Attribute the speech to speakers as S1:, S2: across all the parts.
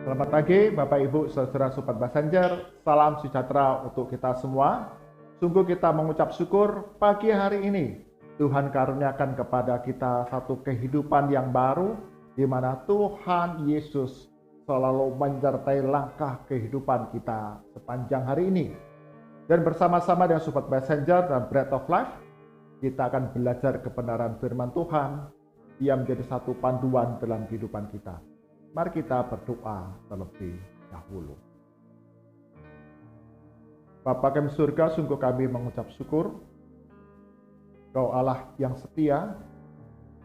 S1: Selamat pagi Bapak Ibu Saudara Sobat Messenger, salam sejahtera untuk kita semua. Sungguh kita mengucap syukur pagi hari ini Tuhan karuniakan kepada kita satu kehidupan yang baru, di mana Tuhan Yesus selalu menyertai langkah kehidupan kita sepanjang hari ini. Dan bersama-sama dengan Sobat Messenger dan Bread of Life, kita akan belajar kebenaran firman Tuhan yang menjadi satu panduan dalam kehidupan kita. Mari kita berdoa terlebih dahulu. Bapa kami surga, sungguh kami mengucap syukur. Kau Allah yang setia,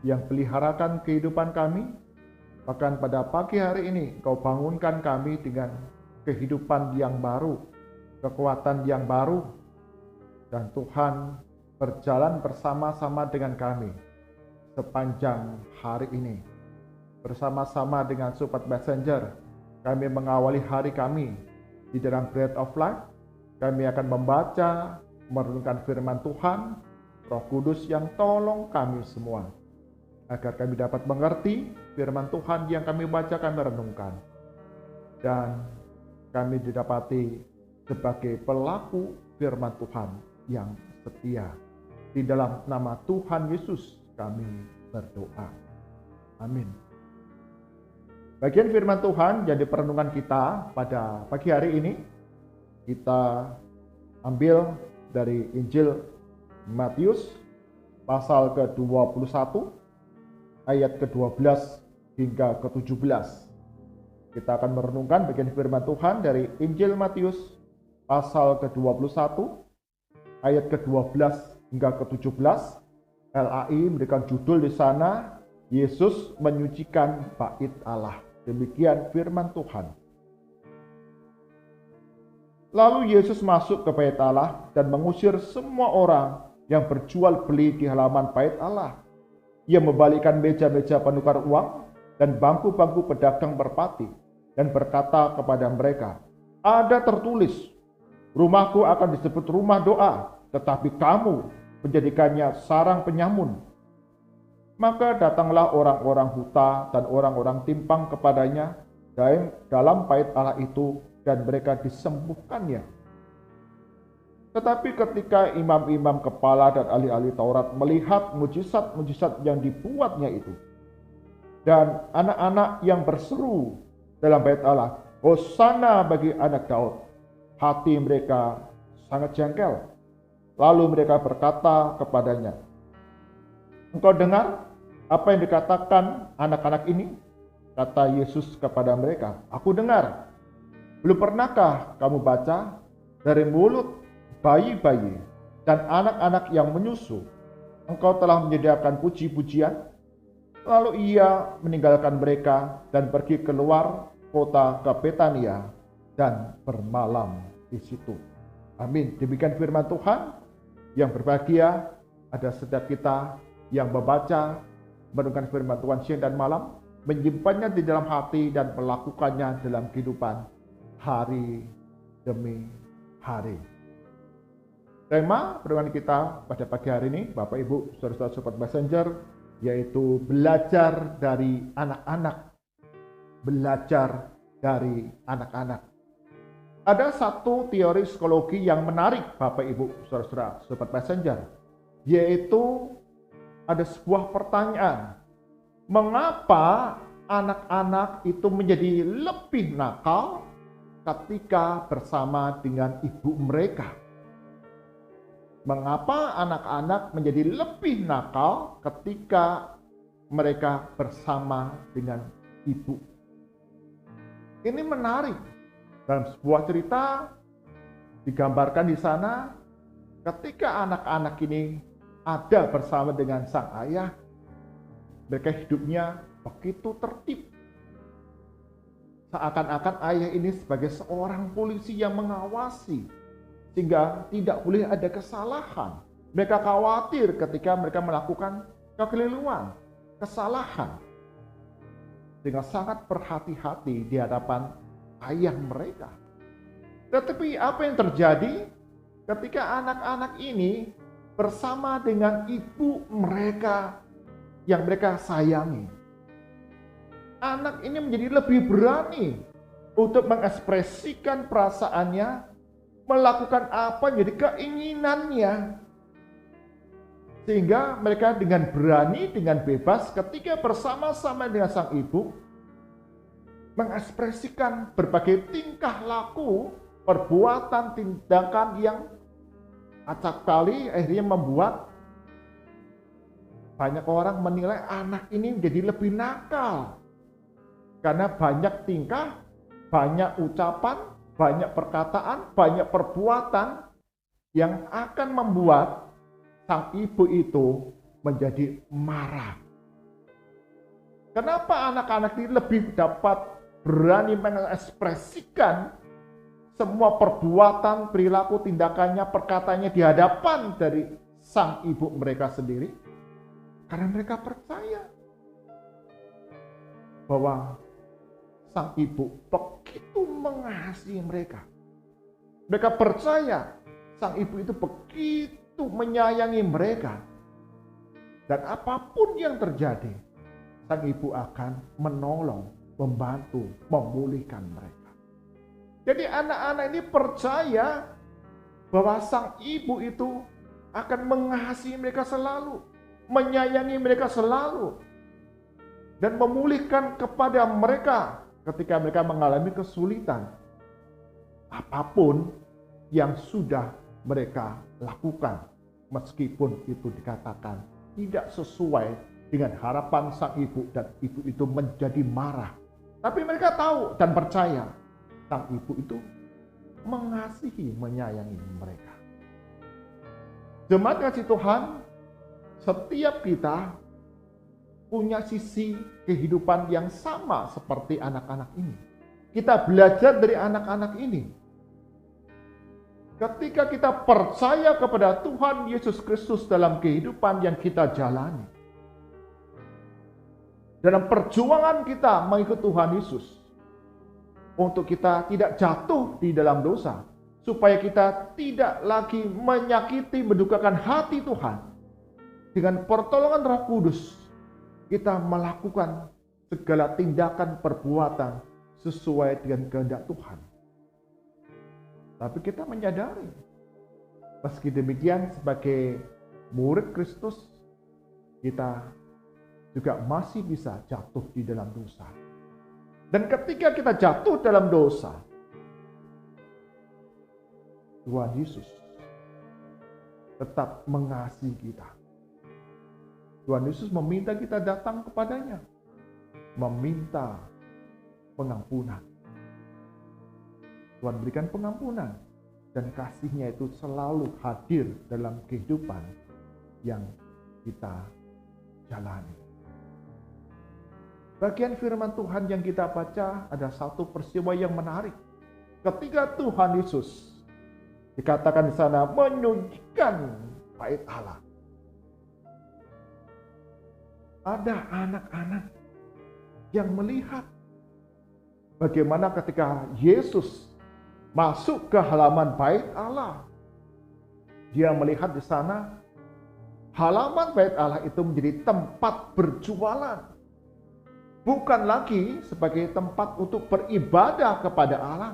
S1: yang peliharakan kehidupan kami. Bahkan pada pagi hari ini, Kau bangunkan kami dengan kehidupan yang baru, kekuatan yang baru. Dan Tuhan berjalan bersama-sama dengan kami sepanjang hari ini. Bersama-sama dengan Sobat Messenger, kami mengawali hari kami di dalam Bread of Life. Kami akan membaca, merenungkan firman Tuhan. Roh Kudus yang tolong kami semua, agar kami dapat mengerti firman Tuhan yang kami baca, kami renungkan. Dan kami didapati sebagai pelaku firman Tuhan yang setia. Di dalam nama Tuhan Yesus kami berdoa. Amin. Bagian firman Tuhan jadi perenungan kita pada pagi hari ini, kita ambil dari Injil Matius pasal ke-21 ayat ke-12 hingga ke-17. Kita akan merenungkan bagian firman Tuhan dari Injil Matius pasal ke-21 ayat ke-12 hingga ke-17. LAI memberikan judul di sana, Yesus menyucikan bait Allah. Demikian firman Tuhan. Lalu Yesus masuk ke bait Allah dan mengusir semua orang yang berjual beli di halaman bait Allah. Ia membalikkan meja-meja penukar uang dan bangku-bangku pedagang merpati dan berkata kepada mereka, "Ada tertulis, rumahku akan disebut rumah doa, tetapi kamu menjadikannya sarang penyamun." Maka datanglah orang-orang buta dan orang-orang timpang kepadanya dalam bait Allah itu, dan mereka disembuhkannya. Tetapi ketika imam-imam kepala dan ahli-ahli Taurat melihat mujizat-mujizat yang dibuatnya itu, dan anak-anak yang berseru dalam bait Allah, "Hosana bagi anak Daud," hati mereka sangat jengkel. Lalu mereka berkata kepadanya, "Engkau dengar apa yang dikatakan anak-anak ini?" Kata Yesus kepada mereka, "Aku dengar. Belum pernahkah kamu baca, dari mulut bayi-bayi dan anak-anak yang menyusu, Engkau telah menyediakan puji-pujian?" Lalu ia meninggalkan mereka dan pergi keluar kota ke Betania dan bermalam di situ. Amin. Demikian firman Tuhan. Yang berbahagia ada setiap kita yang membaca, merenungkan firman Tuhan siang dan malam, menyimpannya di dalam hati dan melakukannya dalam kehidupan hari demi hari. Tema perenungan kita pada pagi hari ini, Bapak Ibu Saudara Sobat Messenger, yaitu belajar dari anak-anak. Belajar dari anak-anak. Ada satu teori psikologi yang menarik Bapak Ibu Saudara Sobat Messenger, yaitu ada sebuah pertanyaan. Mengapa anak-anak itu menjadi lebih nakal ketika bersama dengan ibu mereka? Mengapa anak-anak menjadi lebih nakal ketika mereka bersama dengan ibu? Ini menarik. Dalam sebuah cerita digambarkan di sana, ketika anak-anak ini ada bersama dengan sang ayah, mereka hidupnya begitu tertib. Seakan-akan ayah ini sebagai seorang polisi yang mengawasi, sehingga tidak boleh ada kesalahan. Mereka khawatir ketika mereka melakukan kekeliruan, kesalahan, sehingga sangat berhati-hati di hadapan ayah mereka. Tetapi apa yang terjadi ketika anak-anak ini bersama dengan ibu mereka yang mereka sayangi? Anak ini menjadi lebih berani untuk mengekspresikan perasaannya, melakukan apa yang jadi keinginannya. Sehingga mereka dengan berani, dengan bebas ketika bersama-sama dengan sang ibu, mengekspresikan berbagai tingkah laku, perbuatan, tindakan yang acap kali akhirnya membuat banyak orang menilai anak ini menjadi lebih nakal. Karena banyak tingkah, banyak ucapan, banyak perkataan, banyak perbuatan yang akan membuat sang ibu itu menjadi marah. Kenapa anak-anak ini lebih dapat berani mengekspresikan semua perbuatan, perilaku, tindakannya, perkataannya di hadapan dari sang ibu mereka sendiri? Karena mereka percaya bahwa sang ibu begitu mengasihi mereka. Mereka percaya sang ibu itu begitu menyayangi mereka. Dan apapun yang terjadi, sang ibu akan menolong, membantu, memulihkan mereka. Jadi anak-anak ini percaya bahwa sang ibu itu akan mengasihi mereka selalu, menyayangi mereka selalu, dan memulihkan kepada mereka ketika mereka mengalami kesulitan. Apapun yang sudah mereka lakukan, meskipun itu dikatakan tidak sesuai dengan harapan sang ibu, dan ibu itu menjadi marah. Tapi mereka tahu dan percaya sang ibu itu mengasihi, menyayangi mereka. Jemaat kasih Tuhan, setiap kita punya sisi kehidupan yang sama seperti anak-anak ini. Kita belajar dari anak-anak ini. Ketika kita percaya kepada Tuhan Yesus Kristus dalam kehidupan yang kita jalani, dalam perjuangan kita mengikut Tuhan Yesus, untuk kita tidak jatuh di dalam dosa, supaya kita tidak lagi menyakiti, mendukakan hati Tuhan, dengan pertolongan Roh Kudus, kita melakukan segala tindakan perbuatan sesuai dengan kehendak Tuhan. Tapi kita menyadari, meski demikian sebagai murid Kristus, kita juga masih bisa jatuh di dalam dosa. Dan ketika kita jatuh dalam dosa, Tuhan Yesus tetap mengasihi kita. Tuhan Yesus meminta kita datang kepadanya, meminta pengampunan. Tuhan berikan pengampunan, dan kasih-Nya itu selalu hadir dalam kehidupan yang kita jalani. Bagian firman Tuhan yang kita baca ada satu peristiwa yang menarik. Ketika Tuhan Yesus dikatakan di sana menyucikan bait Allah, ada anak-anak yang melihat bagaimana ketika Yesus masuk ke halaman bait Allah, dia melihat di sana halaman bait Allah itu menjadi tempat berjualan, bukan lagi sebagai tempat untuk beribadah kepada Allah,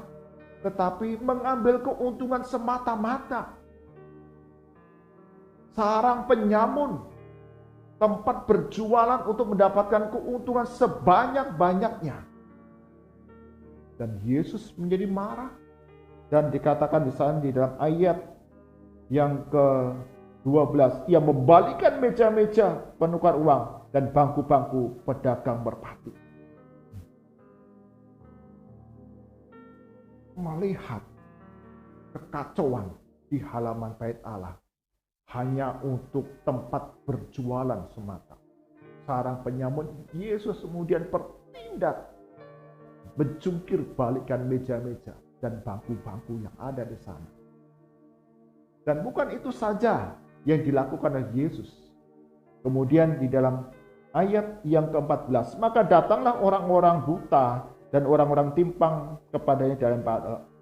S1: tetapi mengambil keuntungan semata-mata. Sarang penyamun, tempat berjualan untuk mendapatkan keuntungan sebanyak-banyaknya. Dan Yesus menjadi marah, dan dikatakan di sana di dalam ayat yang ke-12, ia membalikkan meja-meja penukar uang dan bangku-bangku pedagang merpati. Melihat kekacauan di halaman bait Allah hanya untuk tempat berjualan semata. Sarang penyamun, Yesus kemudian bertindak mencungkir balikkan meja-meja dan bangku-bangku yang ada di sana. Dan bukan itu saja yang dilakukan oleh Yesus. Kemudian di dalam ayat yang ke-14, maka datanglah orang-orang buta dan orang-orang timpang kepadanya dalam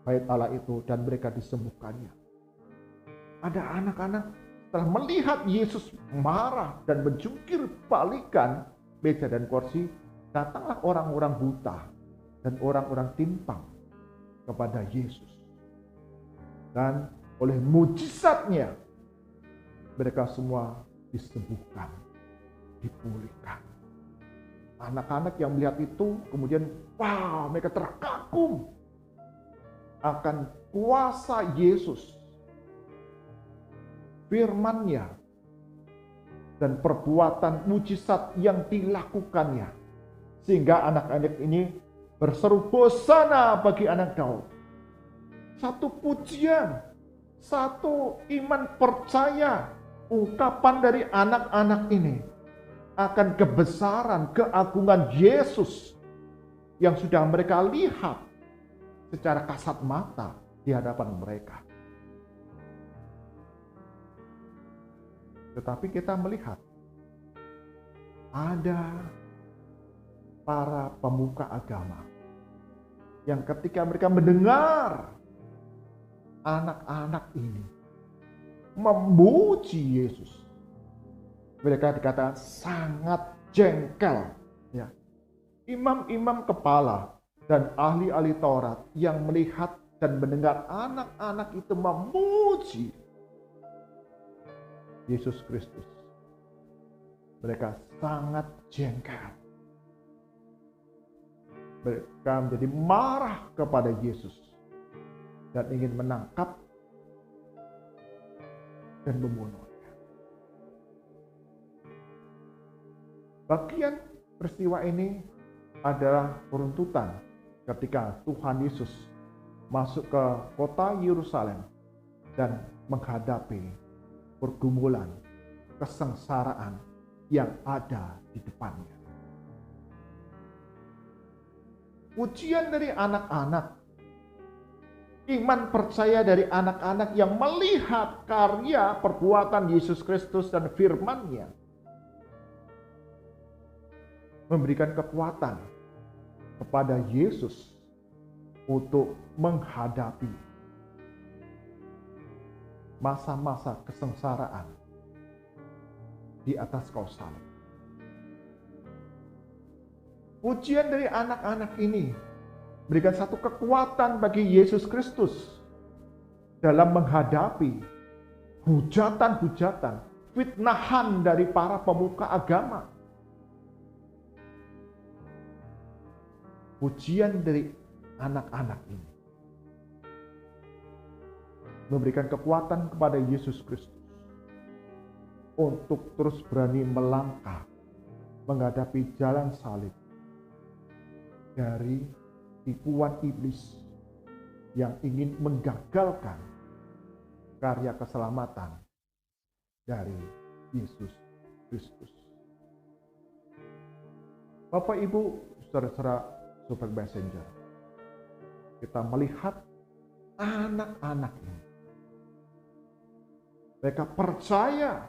S1: bait Allah itu, dan mereka disembuhkannya. Ada anak-anak setelah melihat Yesus marah dan mencungkir balikan meja dan kursi, datanglah orang-orang buta dan orang-orang timpang kepada Yesus. Dan oleh mujizatnya mereka semua disembuhkan, dipulihkan. Anak-anak yang melihat itu kemudian mereka terkagum akan kuasa Yesus, firman-Nya, dan perbuatan mujizat yang dilakukannya. Sehingga anak-anak ini berseru, "Hosana bagi anak Daud." Satu pujian, satu iman percaya, ungkapan dari anak-anak ini akan kebesaran, keagungan Yesus yang sudah mereka lihat secara kasat mata di hadapan mereka. Tetapi kita melihat ada para pemuka agama yang ketika mereka mendengar anak-anak ini memuji Yesus, mereka dikatakan sangat jengkel. Ya. Imam-imam kepala dan ahli-ahli Taurat yang melihat dan mendengar anak-anak itu memuji Yesus Kristus, mereka sangat jengkel. Mereka menjadi marah kepada Yesus dan ingin menangkap dan membunuhnya. Bagian peristiwa ini adalah peruntutan ketika Tuhan Yesus masuk ke kota Yerusalem dan menghadapi pergumulan, kesengsaraan yang ada di depannya. Ujian dari anak-anak, iman percaya dari anak-anak yang melihat karya perbuatan Yesus Kristus dan firman-Nya memberikan kekuatan kepada Yesus untuk menghadapi masa-masa kesengsaraan di atas kayu salib. Pujian dari anak-anak ini berikan satu kekuatan bagi Yesus Kristus dalam menghadapi hujatan-hujatan, fitnahan dari para pemuka agama. Pujian dari anak-anak ini memberikan kekuatan kepada Yesus Kristus untuk terus berani melangkah menghadapi jalan salib dari tipuan iblis yang ingin menggagalkan karya keselamatan dari Yesus Kristus. Bapak, Ibu, saudara-saudara, Sobat Messenger, kita melihat anak-anak ini. Mereka percaya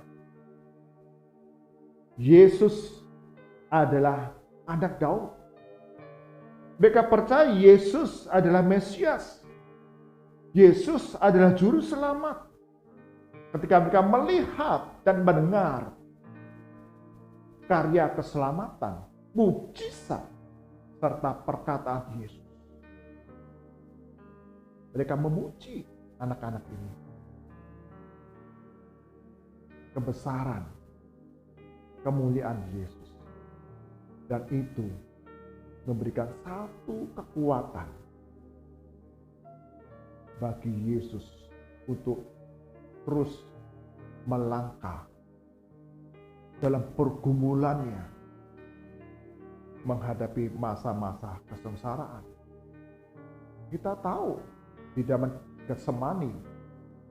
S1: Yesus adalah anak Daud. Mereka percaya Yesus adalah Mesias. Yesus adalah juru selamat. Ketika mereka melihat dan mendengar karya keselamatan, mujizat, serta perkataan Yesus, mereka memuji anak-anak ini. Kebesaran, kemuliaan Yesus. Dan itu memberikan satu kekuatan bagi Yesus untuk terus melangkah dalam pergumulannya menghadapi masa-masa kesengsaraan. Kita tahu di zaman Getsemani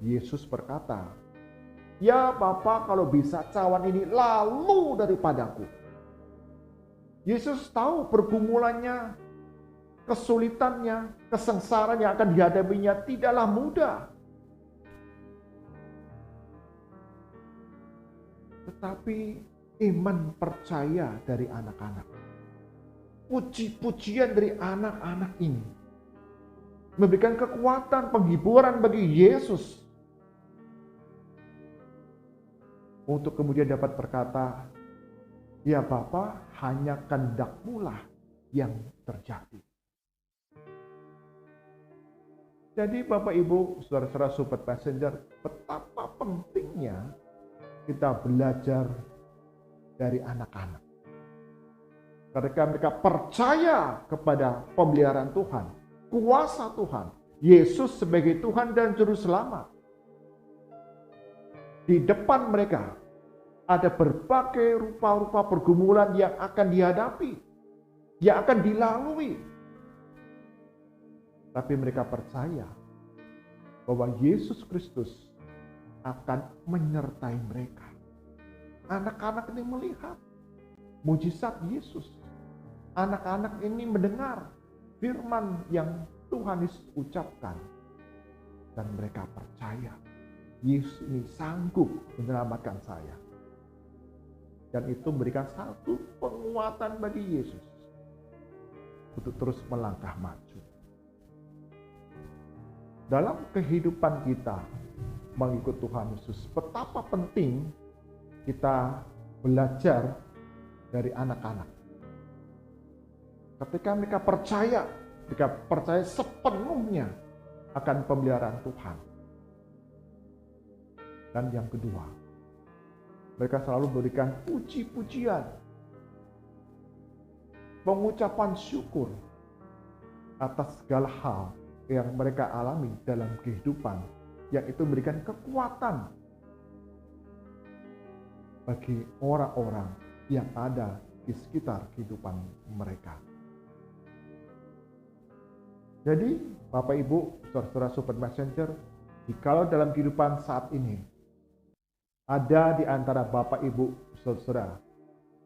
S1: Yesus berkata, "Ya Bapa, kalau bisa cawan ini lalu daripadaku." Yesus tahu pergumulannya, kesulitannya, kesengsaraan yang akan dihadapinya tidaklah mudah. Tetapi iman percaya dari anak-anak, puji-pujian dari anak-anak ini memberikan kekuatan, penghiburan bagi Yesus untuk kemudian dapat berkata, "Ya Bapa, hanya kehendak-Mu lah yang terjadi." Jadi Bapak Ibu, saudara-saudara Sobat Messenger, betapa pentingnya kita belajar dari anak-anak. Ketika mereka percaya kepada pemeliharaan Tuhan, kuasa Tuhan, Yesus sebagai Tuhan dan Juru Selamat. Di depan mereka ada berbagai rupa-rupa pergumulan yang akan dihadapi, yang akan dilalui. Tapi mereka percaya bahwa Yesus Kristus akan menyertai mereka. Anak-anak ini melihat mujizat Yesus. Anak-anak ini mendengar firman yang Tuhan Yesus ucapkan. Dan mereka percaya Yesus ini sanggup menyelamatkan saya. Dan itu memberikan satu penguatan bagi Yesus untuk terus melangkah maju. Dalam kehidupan kita mengikut Tuhan Yesus, betapa penting kita belajar dari anak-anak. Ketika mereka percaya sepenuhnya akan pemeliharaan Tuhan. Dan yang kedua, mereka selalu memberikan puji-pujian, pengucapan syukur atas segala hal yang mereka alami dalam kehidupan, yang itu memberikan kekuatan bagi orang-orang yang ada di sekitar kehidupan mereka. Jadi Bapak Ibu, saudara-saudara Sobat Messenger, jikalau dalam kehidupan saat ini ada di antara Bapak Ibu saudara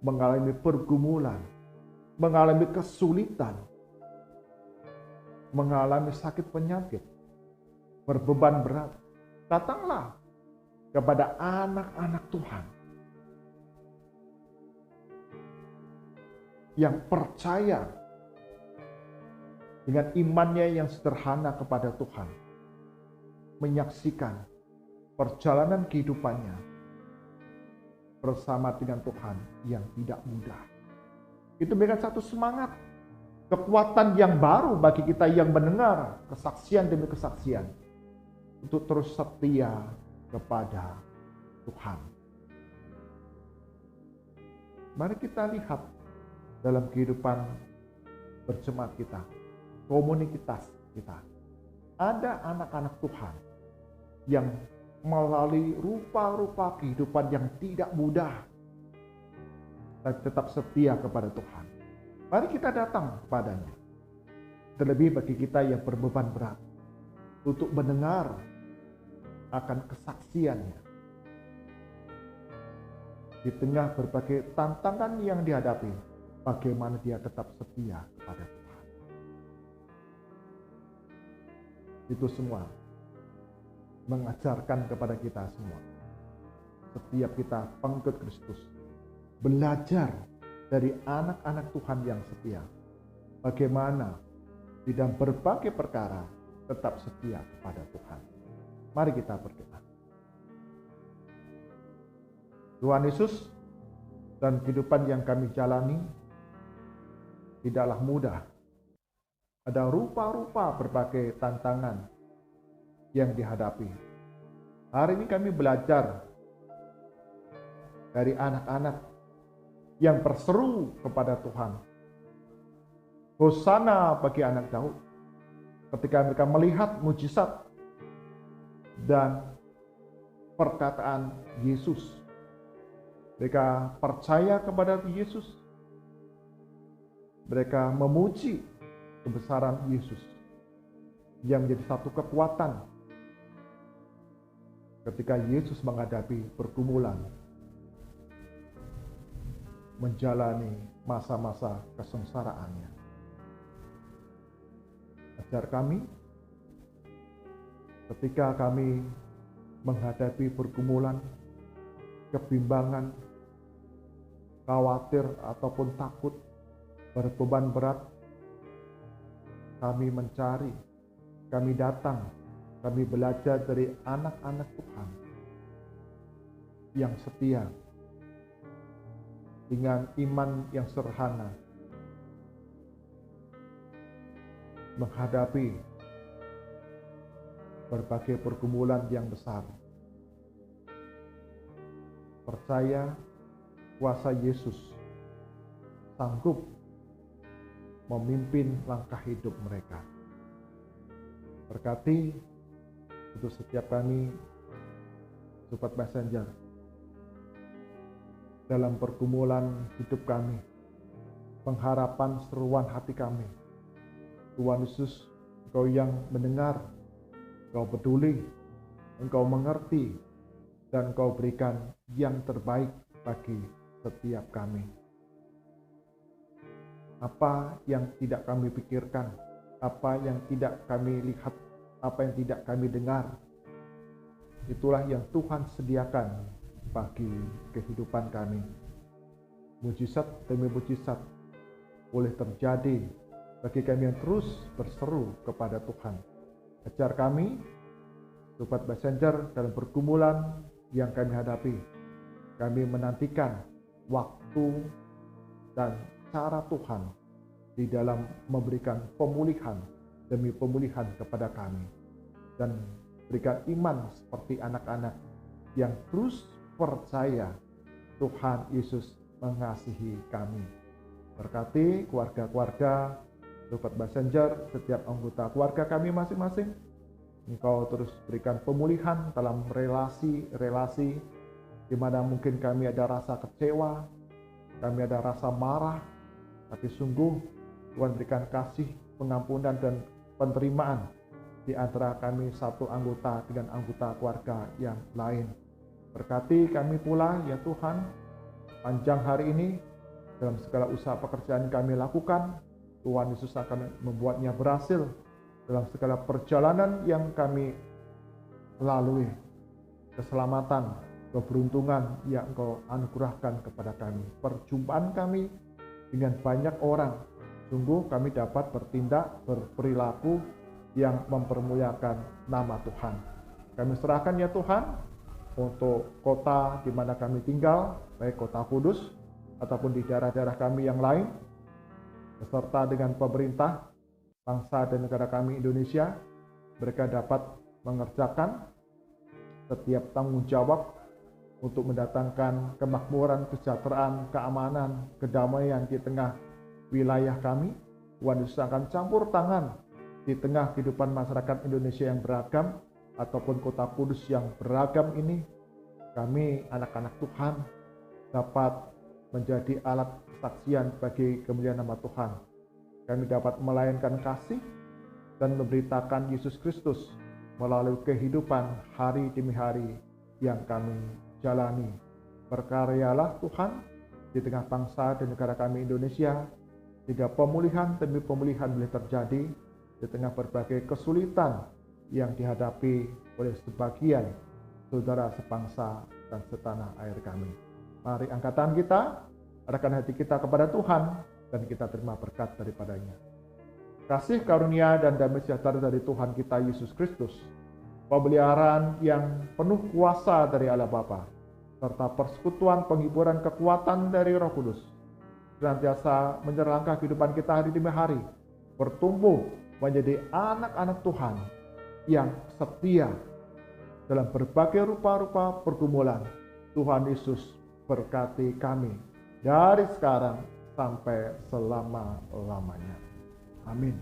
S1: mengalami pergumulan, mengalami kesulitan, mengalami sakit penyakit, berbeban berat, datanglah kepada anak-anak Tuhan yang percaya dengan imannya yang sederhana kepada Tuhan, menyaksikan perjalanan kehidupannya bersama dengan Tuhan yang tidak mudah. Itu memberikan satu semangat, kekuatan yang baru bagi kita yang mendengar kesaksian demi kesaksian untuk terus setia kepada Tuhan. Mari kita lihat dalam kehidupan berjemaat kita, komunitas kita. Ada anak-anak Tuhan yang melalui rupa-rupa kehidupan yang tidak mudah, tapi tetap setia kepada Tuhan. Mari kita datang kepadanya. Terlebih bagi kita yang berbeban berat, untuk mendengar akan kesaksiannya. Di tengah berbagai tantangan yang dihadapi, bagaimana dia tetap setia kepada Tuhan. Itu semua mengajarkan kepada kita semua. Setiap kita pengikut Kristus, belajar dari anak-anak Tuhan yang setia. Bagaimana di dalam berbagai perkara tetap setia kepada Tuhan. Mari kita berdoa. Tuhan Yesus, dan kehidupan yang kami jalani tidaklah mudah. Ada rupa-rupa berbagai tantangan yang dihadapi. Hari ini kami belajar dari anak-anak yang berseru kepada Tuhan. Hosana bagi anak Daud. Ketika mereka melihat mujizat dan perkataan Yesus, mereka percaya kepada Yesus. Mereka memuji kebesaran Yesus yang menjadi satu kekuatan ketika Yesus menghadapi pergumulan, menjalani masa-masa kesengsaraannya. Ajar kami ketika kami menghadapi pergumulan, kebimbangan, khawatir ataupun takut, berbeban berat, kami mencari, kami datang, kami belajar dari anak-anak Tuhan yang setia, dengan iman yang sederhana, menghadapi berbagai pergumulan yang besar. Percaya kuasa Yesus sanggup memimpin langkah hidup mereka. Berkati untuk setiap kami, Sobat Messenger, dalam pergumulan hidup kami, pengharapan seruan hati kami. Tuhan Yesus, Engkau yang mendengar, Engkau peduli, Engkau mengerti, dan Engkau berikan yang terbaik bagi setiap kami. Apa yang tidak kami pikirkan, apa yang tidak kami lihat, apa yang tidak kami dengar, itulah yang Tuhan sediakan bagi kehidupan kami. Mujizat demi mujizat boleh terjadi bagi kami yang terus berseru kepada Tuhan. Ajar kami, Sobat Messenger, dalam pergumulan yang kami hadapi. Kami menantikan waktu dan cara Tuhan di dalam memberikan pemulihan demi pemulihan kepada kami. Dan berikan iman seperti anak-anak yang terus percaya Tuhan Yesus mengasihi kami. Berkati keluarga-keluarga Sobat Messenger, setiap anggota keluarga kami masing-masing. Engkau terus berikan pemulihan dalam relasi-relasi di mana mungkin kami ada rasa kecewa, kami ada rasa marah, tapi sungguh Tuhan berikan kasih, pengampunan, dan penerimaan di antara kami satu anggota dengan anggota keluarga yang lain. Berkati kami pula ya Tuhan, panjang hari ini dalam segala usaha pekerjaan kami lakukan, Tuhan Yesus akan membuatnya berhasil dalam segala perjalanan yang kami lalui. Keselamatan, keberuntungan yang Engkau anugerahkan kepada kami. Perjumpaan kami dengan banyak orang, sungguh kami dapat bertindak, berperilaku yang mempermuliakan nama Tuhan. Kami serahkan ya Tuhan untuk kota di mana kami tinggal, baik kota Kudus ataupun di daerah-daerah kami yang lain, beserta dengan pemerintah, bangsa dan negara kami Indonesia. Mereka dapat mengerjakan setiap tanggung jawab untuk mendatangkan kemakmuran, kesejahteraan, keamanan, kedamaian di tengah wilayah kami. Tuhan Yesus akan campur tangan di tengah kehidupan masyarakat Indonesia yang beragam ataupun kota Kudus yang beragam ini. Kami anak-anak Tuhan dapat menjadi alat kesaksian bagi kemuliaan nama Tuhan. Kami dapat melayanikan kasih dan memberitakan Yesus Kristus melalui kehidupan hari demi hari yang kami jalani. Berkaryalah Tuhan di tengah bangsa dan negara kami Indonesia, sehingga pemulihan demi pemulihan boleh terjadi di tengah berbagai kesulitan yang dihadapi oleh sebagian saudara sebangsa dan setanah air kami. Mari angkatan kita, arahkan hati kita kepada Tuhan, dan kita terima berkat daripadanya. Kasih karunia dan damai sejahtera dari Tuhan kita Yesus Kristus, pemeliharaan yang penuh kuasa dari Allah Bapa, serta persekutuan penghiburan kekuatan dari Roh Kudus, senantiasa menyerangkah kehidupan kita hari demi hari, bertumbuh menjadi anak-anak Tuhan yang setia dalam berbagai rupa-rupa pergumulan. Tuhan Yesus berkati kami dari sekarang sampai selama-lamanya. Amin.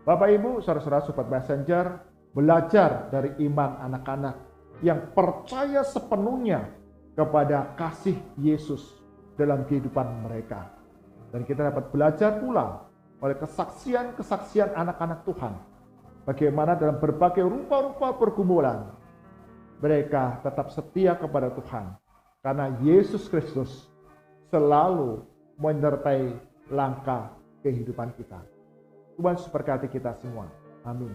S1: Bapak Ibu, saudara-saudara Sobat Messenger, belajar dari iman anak-anak yang percaya sepenuhnya kepada kasih Yesus dalam kehidupan mereka. Dan kita dapat belajar pula oleh kesaksian-kesaksian anak-anak Tuhan, bagaimana dalam berbagai rupa-rupa pergumulan mereka tetap setia kepada Tuhan, karena Yesus Kristus selalu menyertai langkah kehidupan kita. Tuhan memberkati kita semua. Amin.